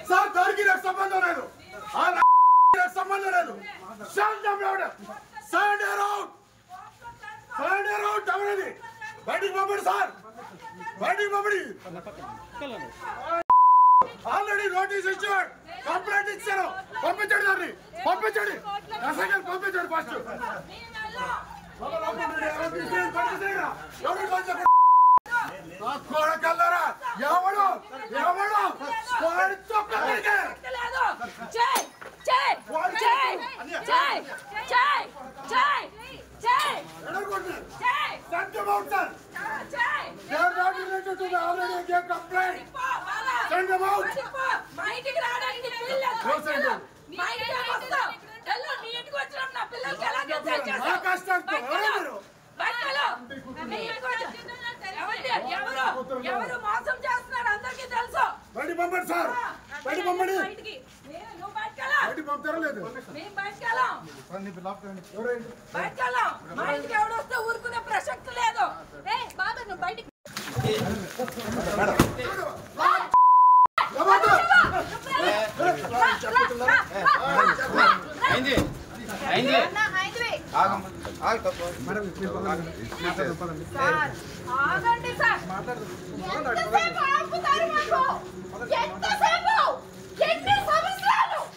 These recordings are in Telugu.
సార్ దానికి నాకు సంబంధం లేదు, సంబంధం లేదు. ఎవరది బయటికి పంపండి సార్, బయటికి పంపండి. ఆల్రెడీ నోటీస్ ఇచ్చాడు, కంప్లైంట్ ఇచ్చారు. పంపించండి దాన్ని, పంపించండి, పంపించండి ఫస్ట్. కొడకల్లరా ఎవడు ఎవడు ఎవరు మోసం చేస్తున్నారు అందరికీ తెలుసు. బయట పంపండి సార్, బయట పంపండి. మా ఇంటికి ఎవడు వస్తే ఊరుకునే ప్రసక్తి లేదు. బాబా నువ్వు బయటికి ఆగండి సార్. ఎన్ని సంవత్సరాలు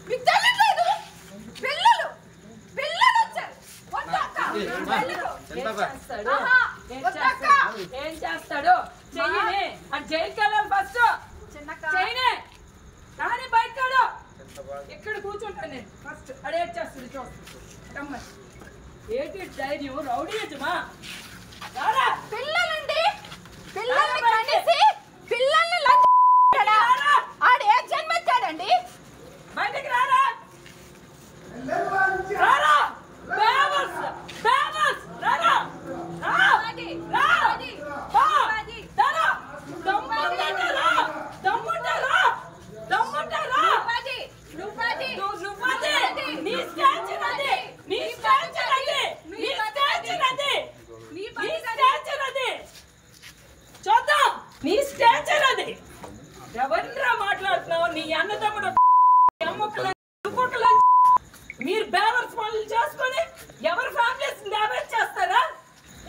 మీకు తెలియట్లేదు. పిల్లలు పిల్లలు వచ్చారు. ఏం చేస్తాడు చెయ్యని అని జైలుకి వెళ్ళాలి ఫస్ట్. చేయనే కానీ బయటకాడు ఎక్కడ కూర్చుంటాను నేను ఫస్ట్. అడేట్ చేస్తుంది చూస్తాను. ఏంటి ధైర్యం రౌడీ యజమా పిల్లలండి, పిల్లల్ని కనేసి పిల్లల్ని ఆడు ఏ జన్మెత్తాడండి. బయటకి రారా రారా బేవర్స్ బేవర్స్ రారా ఎవరిరా మాట్లాడుతున్నావు? నీ అన్నదమ్ముడు మీరు బేవర్స్ పనులు చేసుకొని ఎవరి ఫ్యామిలీస్ డ్యామేజ్ చేస్తారా?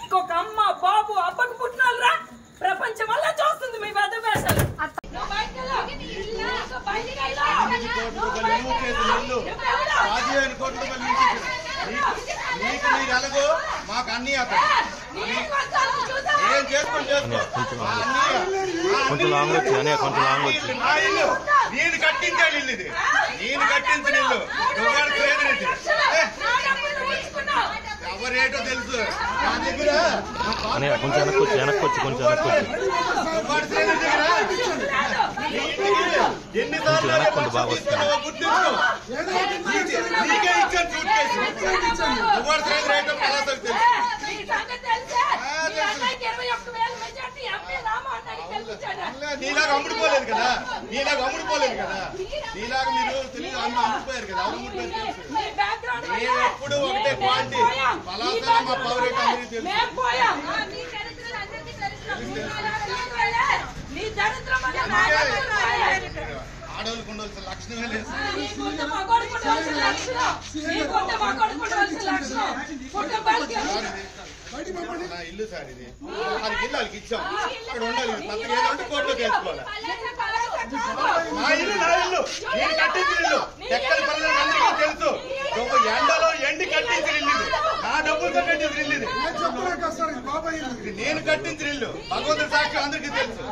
ఇంకొక అమ్మ బాబు అబ్బకు పుట్టినోళ్ళరా ప్రపంచం వల్ల చూస్తుంది మీ పెద్ద వేషాలు. మాకు అన్ని ఏం చేసుకొని నేను కట్టించాను ఇల్లు, ఇది నేను కట్టించిన ఇల్లు. ఎవరేటో తెలుసు నా దగ్గర కొంచెం వెనక్కొచ్చి వెనక్కొచ్చి కొంచెం వెనక్కొచ్చి ఎన్నిసార్లు బాగా నీకే ఇచ్చాను సూట్ కేసు. ఎవరు రేటో పలాసకు తెలుసు. నీలాగా అమ్ముడుపోలేదు కదా, నీలాగా అమ్ముడుపోలేదు కదా, నీలాగా మీరు తెలియదు అమ్ముడిపోయారు కదా. నేను ఎప్పుడు ఒకటే క్వాలిటీ పలాస మా పౌరేట్ అందరికీ తెలుసు. ఆడవాళ్ళకు ఉండవలసిన లక్షణమే లేదు. నా ఇల్లు సార్ ఇది, వాళ్ళకి ఇల్లు వాళ్ళకి ఇచ్చాం. అక్కడ ఉండాలి, కొత్తగా ఏదంటే కోర్టులో తెలుసుకోవాలి. నా ఇల్లు నా ఇల్లు, నేను కట్టించిన ఇల్లు. ఎక్కడ పనులు అందరికీ తెలుసు. ఎండలో ఎండి కట్టించిన ఇల్లు ఇది, నా డబ్బులతో కట్టించిన ఇల్లు ఇది. నేను కట్టించిన ఇల్లు, భగవంతుడి సాక్షి అందరికీ తెలుసు.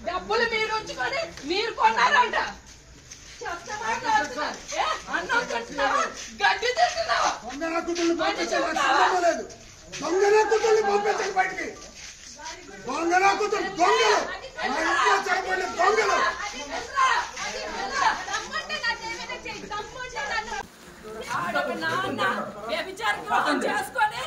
డబ్బులు మీరు ఉంచుకొని మీరు కొన్నారంట. గడ్డి తింటున్నావా? దొంగన కుటుంబం పంపించలేదు, దొంగన కుటుంబం పంపించండి బయటికి. దొంగన కుటుంబం దొంగలు, మా ఇంట్లో చెప్పండి దొంగలు. ఒక నాన్న వ్యభిచార గృహం చేసుకొని